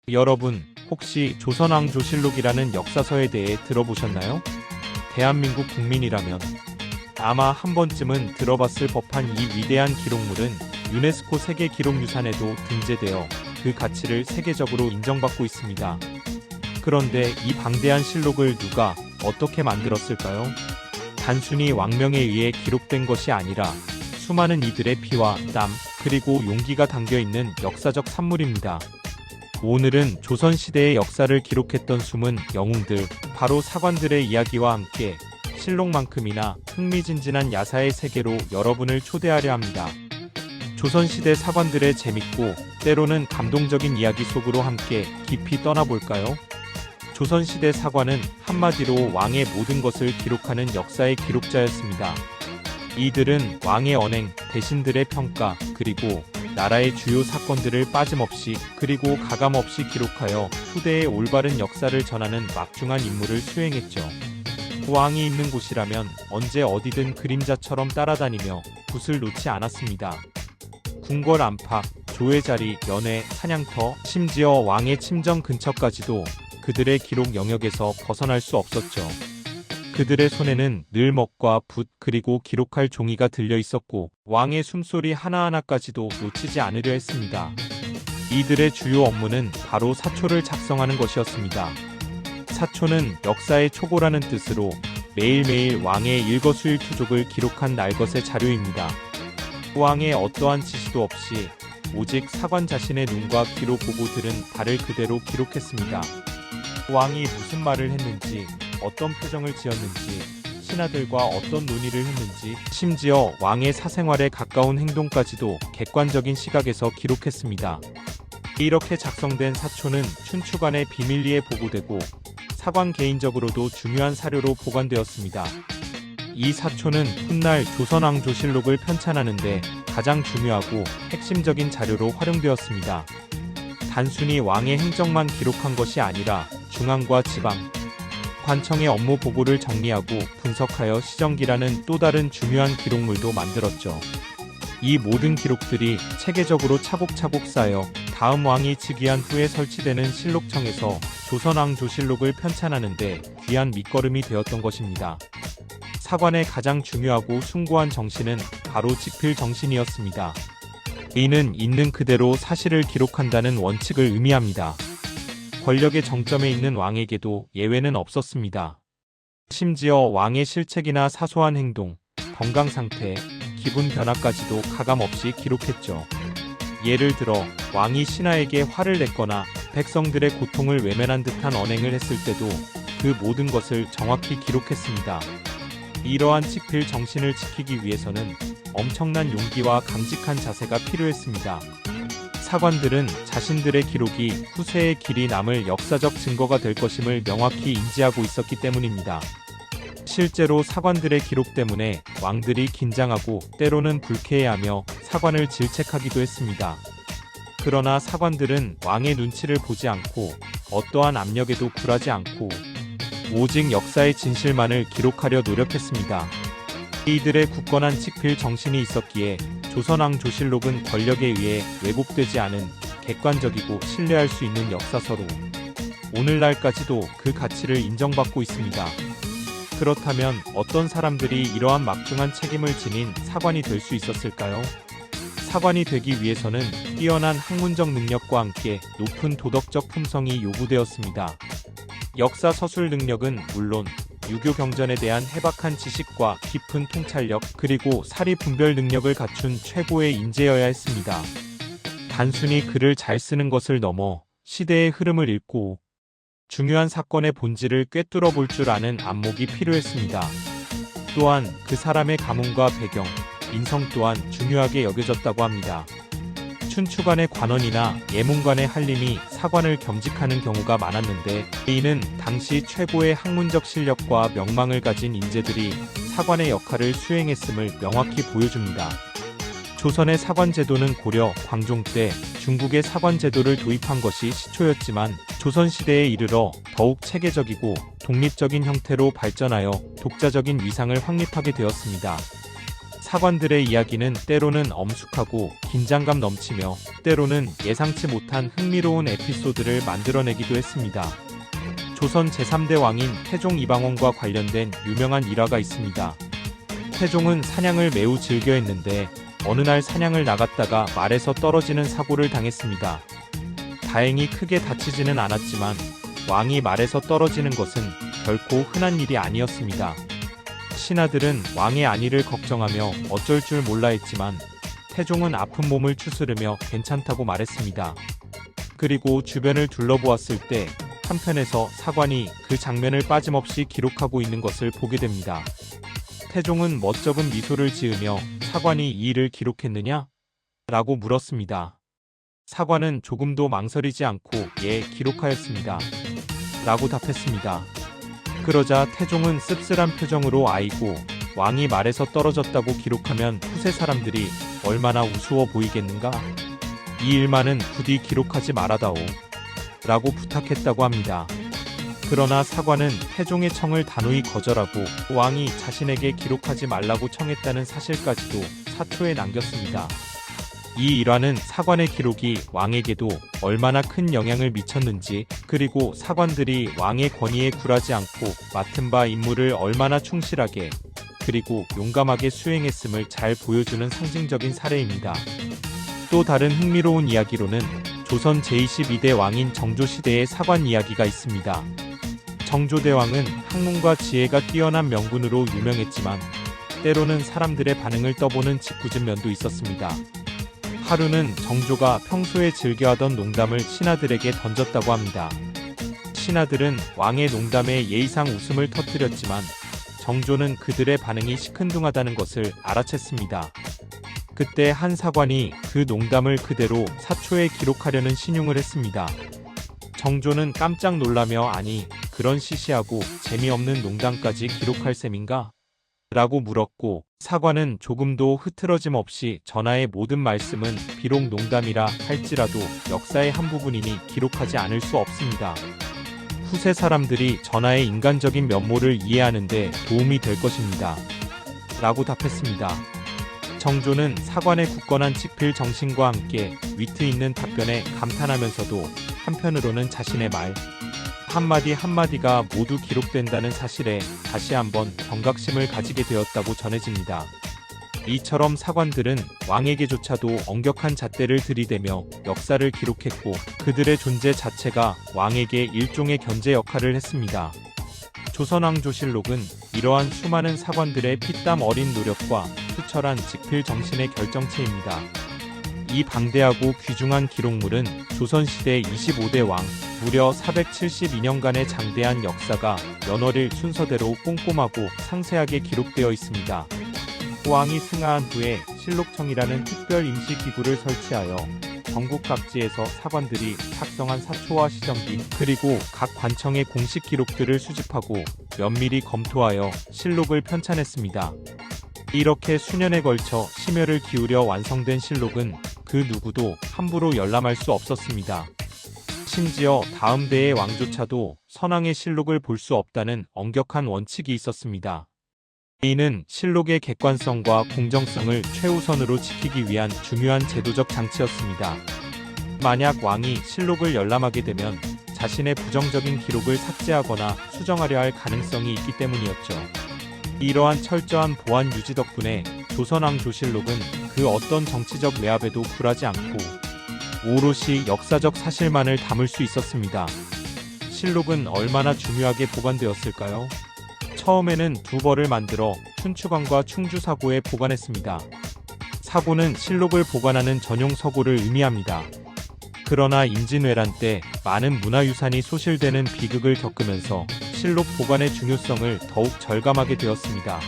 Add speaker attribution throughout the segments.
Speaker 1: 여러분, 혹시 조선왕조실록이라는 역사서에 대해 들어보셨나요? 대한민국 국민이라면 아마 한 번쯤은 들어봤을 법한 이 위대한 기록물은 유네스코 세계기록유산에도 등재되어 그 가치를 세계적으로 인정받고 있습니다. 그런데 이 방대한 실록을 누가 어떻게 만들었을까요? 단순히 왕명에 의해 기록된 것이 아니라 수많은 이들의 피와 땀, 그리고 용기가 담겨있는 역사적 산물입니다. 오늘은 조선시대의 역사를 기록했던 숨은 영웅들, 바로 사관들의 이야기와 함께 실록만큼이나 흥미진진한 야사의 세계로 여러분을 초대하려 합니다. 조선시대 사관들의 재밌고 때로는 감동적인 이야기 속으로 함께 깊이 떠나볼까요? 조선시대 사관은 한마디로 왕의 모든 것을 기록하는 역사의 기록자였습니다. 이들은 왕의 언행, 대신들의 평가, 그리고 나라의 주요 사건들을 빠짐없이 그리고 가감없이 기록하여 후대의 올바른 역사를 전하는 막중한 임무를 수행했죠. 왕이 있는 곳이라면 언제 어디든 그림자처럼 따라다니며 붓을 놓지 않았습니다. 궁궐 안팎, 조의 자리, 연회, 사냥터, 심지어 왕의 침정 근처까지도 그들의 기록 영역에서 벗어날 수 없었죠. 그들의 손에는 늘 먹과 붓 그리고 기록할 종이가 들려 있었고 왕의 숨소리 하나하나까지도 놓치지 않으려 했습니다. 이들의 주요 업무는 바로 사초를 작성하는 것이었습니다. 사초는 역사의 초고라는 뜻으로 매일매일 왕의 일거수일투족을 기록한 날것의 자료입니다. 왕의 어떠한 지시도 없이 오직 사관 자신의 눈과 귀로 보고 들은 바를 그대로 기록했습니다. 왕이 무슨 말을 했는지, 어떤 표정을 지었는지, 신하들과 어떤 논의를 했는지, 심지어 왕의 사생활에 가까운 행동까지도 객관적인 시각에서 기록했습니다. 이렇게 작성된 사초는 춘추관의 비밀리에 보고되고 사관 개인적으로도 중요한 사료로 보관되었습니다. 이 사초는 훗날 조선왕조실록을 편찬하는 데 가장 중요하고 핵심적인 자료로 활용되었습니다. 단순히 왕의 행적만 기록한 것이 아니라 중앙과 지방, 관청의 업무 보고를 정리하고 분석하여 시정기라는 또 다른 중요한 기록물도 만들었죠. 이 모든 기록들이 체계적으로 차곡차곡 쌓여 다음 왕이 즉위한 후에 설치되는 실록청에서 조선왕조실록을 편찬하는 데 귀한 밑거름이 되었던 것입니다. 사관의 가장 중요하고 숭고한 정신은 바로 직필 정신이었습니다. 이는 있는 그대로 사실을 기록한다는 원칙을 의미합니다. 권력의 정점에 있는 왕에게도 예외는 없었습니다. 심지어 왕의 실책이나 사소한 행동, 건강 상태, 기분 변화까지도 가감없이 기록했죠. 예를 들어 왕이 신하에게 화를 냈거나 백성들의 고통을 외면한 듯한 언행을 했을 때도 그 모든 것을 정확히 기록했습니다. 이러한 직필 정신을 지키기 위해서는 엄청난 용기와 강직한 자세가 필요했습니다. 사관들은 자신들의 기록이 후세에 길이 남을 역사적 증거가 될 것임을 명확히 인지하고 있었기 때문입니다. 실제로 사관들의 기록 때문에 왕들이 긴장하고 때로는 불쾌해하며 사관을 질책하기도 했습니다. 그러나 사관들은 왕의 눈치를 보지 않고 어떠한 압력에도 굴하지 않고 오직 역사의 진실만을 기록하려 노력했습니다. 이들의 굳건한 직필 정신이 있었기에 조선왕조실록은 권력에 의해 왜곡되지 않은 객관적이고 신뢰할 수 있는 역사서로 오늘날까지도 그 가치를 인정받고 있습니다. 그렇다면 어떤 사람들이 이러한 막중한 책임을 지닌 사관이 될 수 있었을까요? 사관이 되기 위해서는 뛰어난 학문적 능력과 함께 높은 도덕적 품성이 요구되었습니다. 역사 서술 능력은 물론 유교 경전에 대한 해박한 지식과 깊은 통찰력 그리고 사리 분별 능력을 갖춘 최고의 인재여야 했습니다. 단순히 글을 잘 쓰는 것을 넘어 시대의 흐름을 읽고 중요한 사건의 본질을 꿰뚫어 볼 줄 아는 안목이 필요했습니다. 또한 그 사람의 가문과 배경, 인성 또한 중요하게 여겨졌다고 합니다. 춘추관의 관원이나 예문관의 한림이 사관을 겸직하는 경우가 많았는데 이는 당시 최고의 학문적 실력과 명망을 가진 인재들이 사관의 역할을 수행했음을 명확히 보여줍니다. 조선의 사관제도는 고려, 광종 때 중국의 사관제도를 도입한 것이 시초였지만 조선시대에 이르러 더욱 체계적이고 독립적인 형태로 발전하여 독자적인 위상을 확립하게 되었습니다. 사관들의 이야기는 때로는 엄숙하고 긴장감 넘치며 때로는 예상치 못한 흥미로운 에피소드를 만들어내기도 했습니다. 조선 제3대 왕인 태종 이방원과 관련된 유명한 일화가 있습니다. 태종은 사냥을 매우 즐겨했는데 어느 날 사냥을 나갔다가 말에서 떨어지는 사고를 당했습니다. 다행히 크게 다치지는 않았지만 왕이 말에서 떨어지는 것은 결코 흔한 일이 아니었습니다. 신하들은 왕의 안위를 걱정하며 어쩔 줄 몰라 했지만 태종은 아픈 몸을 추스르며 괜찮다고 말했습니다. 그리고 주변을 둘러보았을 때 한편에서 사관이 그 장면을 빠짐없이 기록하고 있는 것을 보게 됩니다. 태종은 멋쩍은 미소를 지으며 사관이 이 일을 기록했느냐? 라고 물었습니다. 사관은 조금도 망설이지 않고 예, 기록하였습니다. 라고 답했습니다. 그러자 태종은 씁쓸한 표정으로 아이고, 왕이 말에서 떨어졌다고 기록하면 후세 사람들이 얼마나 우스워 보이겠는가? 이 일만은 부디 기록하지 말아다오. 라고 부탁했다고 합니다. 그러나 사관은 태종의 청을 단호히 거절하고 왕이 자신에게 기록하지 말라고 청했다는 사실까지도 사초에 남겼습니다. 이 일화는 사관의 기록이 왕에게도 얼마나 큰 영향을 미쳤는지, 그리고 사관들이 왕의 권위에 굴하지 않고 맡은 바 임무를 얼마나 충실하게 그리고 용감하게 수행했음을 잘 보여주는 상징적인 사례입니다. 또 다른 흥미로운 이야기로는 조선 제22대 왕인 정조시대의 사관 이야기가 있습니다. 정조대왕은 학문과 지혜가 뛰어난 명군으로 유명했지만 때로는 사람들의 반응을 떠보는 짓궂은 면도 있었습니다. 하루는 정조가 평소에 즐겨하던 농담을 신하들에게 던졌다고 합니다. 신하들은 왕의 농담에 예의상 웃음을 터뜨렸지만 정조는 그들의 반응이 시큰둥하다는 것을 알아챘습니다. 그때 한 사관이 그 농담을 그대로 사초에 기록하려는 신용을 했습니다. 정조는 깜짝 놀라며 아니, 그런 시시하고 재미없는 농담까지 기록할 셈인가? 라고 물었고, 사관은 조금도 흐트러짐 없이 전하의 모든 말씀은 비록 농담이라 할지라도 역사의 한 부분이니 기록하지 않을 수 없습니다. 후세 사람들이 전하의 인간적인 면모를 이해하는 데 도움이 될 것입니다. 라고 답했습니다. 정조는 사관의 굳건한 직필 정신과 함께 위트 있는 답변에 감탄하면서도 한편으로는 자신의 말 한마디 한마디가 모두 기록된다는 사실에 다시 한번 경각심을 가지게 되었다고 전해집니다. 이처럼 사관들은 왕에게조차도 엄격한 잣대를 들이대며 역사를 기록했고 그들의 존재 자체가 왕에게 일종의 견제 역할을 했습니다. 조선왕조실록은 이러한 수많은 사관들의 피땀 어린 노력과 투철한 직필 정신의 결정체입니다. 이 방대하고 귀중한 기록물은 조선시대 25대 왕, 무려 472년간의 장대한 역사가 연월일 순서대로 꼼꼼하고 상세하게 기록되어 있습니다. 왕이 승하한 후에 실록청이라는 특별 임시기구를 설치하여 전국 각지에서 사관들이 작성한 사초와 시정기 그리고 각 관청의 공식 기록들을 수집하고 면밀히 검토하여 실록을 편찬했습니다. 이렇게 수년에 걸쳐 심혈을 기울여 완성된 실록은 그 누구도 함부로 열람할 수 없었습니다. 심지어 다음 대의 왕조차도 선왕의 실록을 볼 수 없다는 엄격한 원칙이 있었습니다. 이는 실록의 객관성과 공정성을 최우선으로 지키기 위한 중요한 제도적 장치였습니다. 만약 왕이 실록을 열람하게 되면 자신의 부정적인 기록을 삭제하거나 수정하려 할 가능성이 있기 때문이었죠. 이러한 철저한 보안 유지 덕분에 조선왕조실록은 그 어떤 정치적 외압에도 굴하지 않고 오롯이 역사적 사실만을 담을 수 있었습니다. 실록은 얼마나 중요하게 보관되었을까요? 처음에는 두 벌을 만들어 춘추관과 충주사고에 보관했습니다. 사고는 실록을 보관하는 전용 서고를 의미합니다. 그러나 임진왜란 때 많은 문화유산이 소실되는 비극을 겪으면서 실록 보관의 중요성을 더욱 절감하게 되었습니다.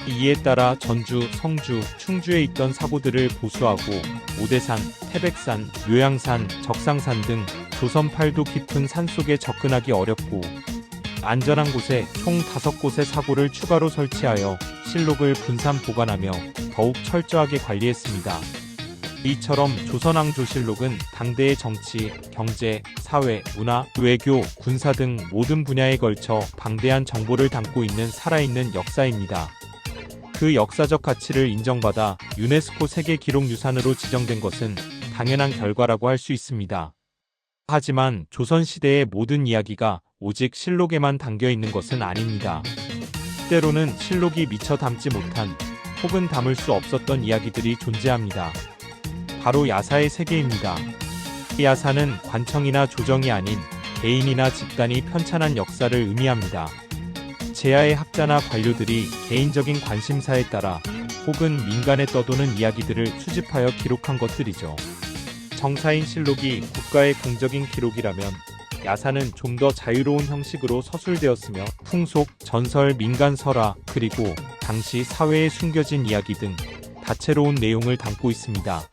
Speaker 1: 이에 따라 전주, 성주, 충주에 있던 사고들을 보수하고 오대산, 태백산, 묘양산, 적상산 등 조선 팔도 깊은 산속에 접근하기 어렵고 안전한 곳에 총 5곳의 사고를 추가로 설치하여 실록을 분산 보관하며 더욱 철저하게 관리했습니다. 이처럼 조선왕조실록은 당대의 정치, 경제, 사회, 문화, 외교, 군사 등 모든 분야에 걸쳐 방대한 정보를 담고 있는 살아있는 역사입니다. 그 역사적 가치를 인정받아 유네스코 세계기록유산으로 지정된 것은 당연한 결과라고 할 수 있습니다. 하지만 조선시대의 모든 이야기가 오직 실록에만 담겨 있는 것은 아닙니다. 때로는 실록이 미처 담지 못한 혹은 담을 수 없었던 이야기들이 존재합니다. 바로 야사의 세계입니다. 야사는 관청이나 조정이 아닌 개인이나 집단이 편찬한 역사를 의미합니다. 제야의 학자나 관료들이 개인적인 관심사에 따라 혹은 민간에 떠도는 이야기들을 수집하여 기록한 것들이죠. 정사인 실록이 국가의 공적인 기록이라면 야사는 좀 더 자유로운 형식으로 서술되었으며 풍속, 전설, 민간 설화, 그리고 당시 사회에 숨겨진 이야기 등 다채로운 내용을 담고 있습니다.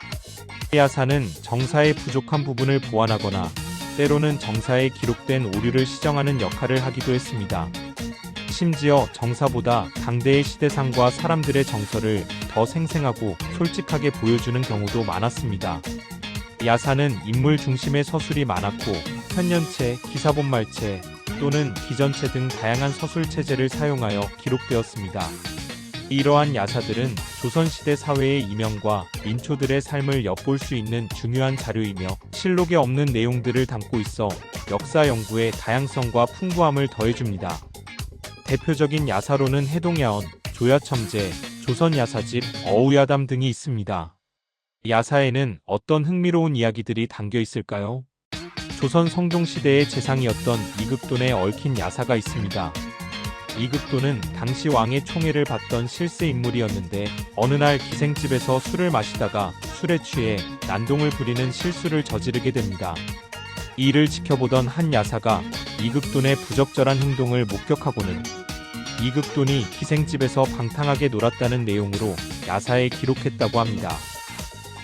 Speaker 1: 야사는 정사의 부족한 부분을 보완하거나 때로는 정사에 기록된 오류를 시정하는 역할을 하기도 했습니다. 심지어 정사보다 당대의 시대상과 사람들의 정서를 더 생생하고 솔직하게 보여주는 경우도 많았습니다. 야사는 인물 중심의 서술이 많았고 편년체, 기사본말체 또는 기전체 등 다양한 서술 체제를 사용하여 기록되었습니다. 이러한 야사들은 조선시대 사회의 이면과 민초들의 삶을 엿볼 수 있는 중요한 자료이며 실록에 없는 내용들을 담고 있어 역사 연구의 다양성과 풍부함을 더해줍니다. 대표적인 야사로는 해동야언, 조야첨제, 조선야사집, 어우야담 등이 있습니다. 야사에는 어떤 흥미로운 이야기들이 담겨 있을까요? 조선 성종시대의 재상이었던 이극돈에 얽힌 야사가 있습니다. 이극돈은 당시 왕의 총애를 받던 실세 인물이었는데 어느 날 기생집에서 술을 마시다가 술에 취해 난동을 부리는 실수를 저지르게 됩니다. 이를 지켜보던 한 야사가 이극돈의 부적절한 행동을 목격하고는 이극돈이 기생집에서 방탕하게 놀았다는 내용으로 야사에 기록했다고 합니다.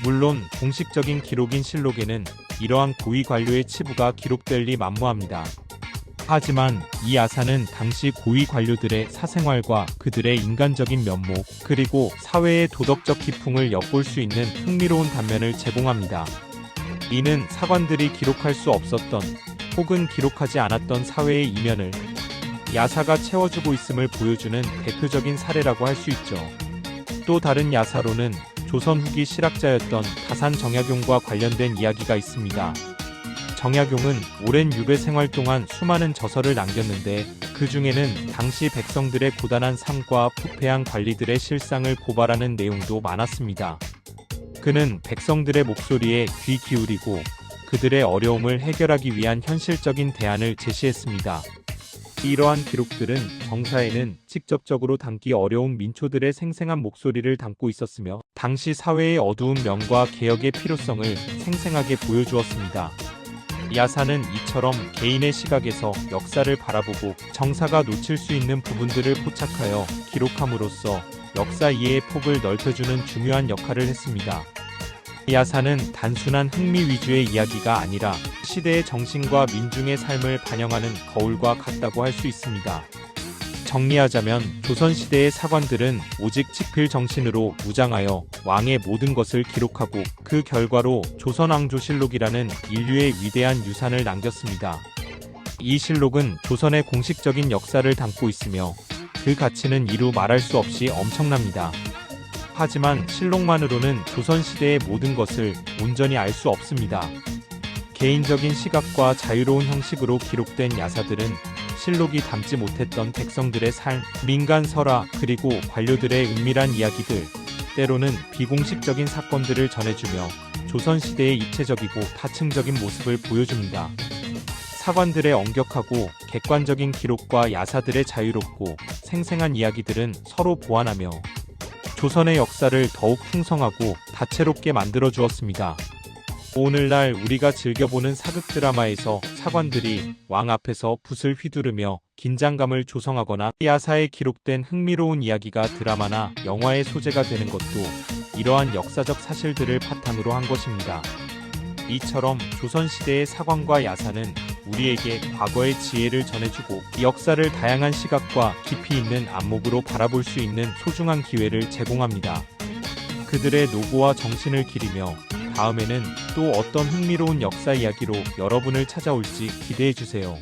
Speaker 1: 물론 공식적인 기록인 실록에는 이러한 고위 관료의 치부가 기록될 리 만무합니다. 하지만 이 야사는 당시 고위 관료들의 사생활과 그들의 인간적인 면목, 그리고 사회의 도덕적 기풍을 엿볼 수 있는 흥미로운 단면을 제공합니다. 이는 사관들이 기록할 수 없었던 혹은 기록하지 않았던 사회의 이면을 야사가 채워주고 있음을 보여주는 대표적인 사례라고 할 수 있죠. 또 다른 야사로는 조선 후기 실학자였던 다산 정약용과 관련된 이야기가 있습니다. 정약용은 오랜 유배 생활 동안 수많은 저서를 남겼는데 그 중에는 당시 백성들의 고단한 삶과 부패한 관리들의 실상을 고발하는 내용도 많았습니다. 그는 백성들의 목소리에 귀 기울이고 그들의 어려움을 해결하기 위한 현실적인 대안을 제시했습니다. 이러한 기록들은 정사에는 직접적으로 담기 어려운 민초들의 생생한 목소리를 담고 있었으며 당시 사회의 어두운 면과 개혁의 필요성을 생생하게 보여주었습니다. 야사는 이처럼 개인의 시각에서 역사를 바라보고 정사가 놓칠 수 있는 부분들을 포착하여 기록함으로써 역사 이해의 폭을 넓혀주는 중요한 역할을 했습니다. 야사는 단순한 흥미 위주의 이야기가 아니라 시대의 정신과 민중의 삶을 반영하는 거울과 같다고 할 수 있습니다. 정리하자면 조선시대의 사관들은 오직 직필 정신으로 무장하여 왕의 모든 것을 기록하고 그 결과로 조선왕조실록이라는 인류의 위대한 유산을 남겼습니다. 이 실록은 조선의 공식적인 역사를 담고 있으며 그 가치는 이루 말할 수 없이 엄청납니다. 하지만 실록만으로는 조선시대의 모든 것을 온전히 알 수 없습니다. 개인적인 시각과 자유로운 형식으로 기록된 야사들은 실록이 담지 못했던 백성들의 삶, 민간 설화, 그리고 관료들의 은밀한 이야기들, 때로는 비공식적인 사건들을 전해주며 조선시대의 입체적이고 다층적인 모습을 보여줍니다. 사관들의 엄격하고 객관적인 기록과 야사들의 자유롭고 생생한 이야기들은 서로 보완하며 조선의 역사를 더욱 풍성하고 다채롭게 만들어 주었습니다. 오늘날 우리가 즐겨보는 사극 드라마에서 사관들이 왕 앞에서 붓을 휘두르며 긴장감을 조성하거나 야사에 기록된 흥미로운 이야기가 드라마나 영화의 소재가 되는 것도 이러한 역사적 사실들을 바탕으로 한 것입니다. 이처럼 조선시대의 사관과 야사는 우리에게 과거의 지혜를 전해주고 역사를 다양한 시각과 깊이 있는 안목으로 바라볼 수 있는 소중한 기회를 제공합니다. 그들의 노고와 정신을 기리며 다음에는 또 어떤 흥미로운 역사 이야기로 여러분을 찾아올지 기대해주세요.